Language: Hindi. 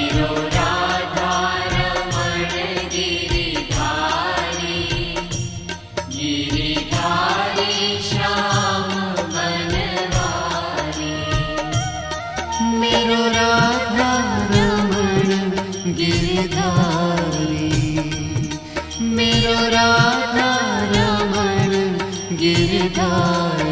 मेरो राधा रमण गिरिधारी, गिरिधारी श्याम बनवारी। मेरो राधा रमण गिरधारी, मेरो राधा रमण गिरधारी।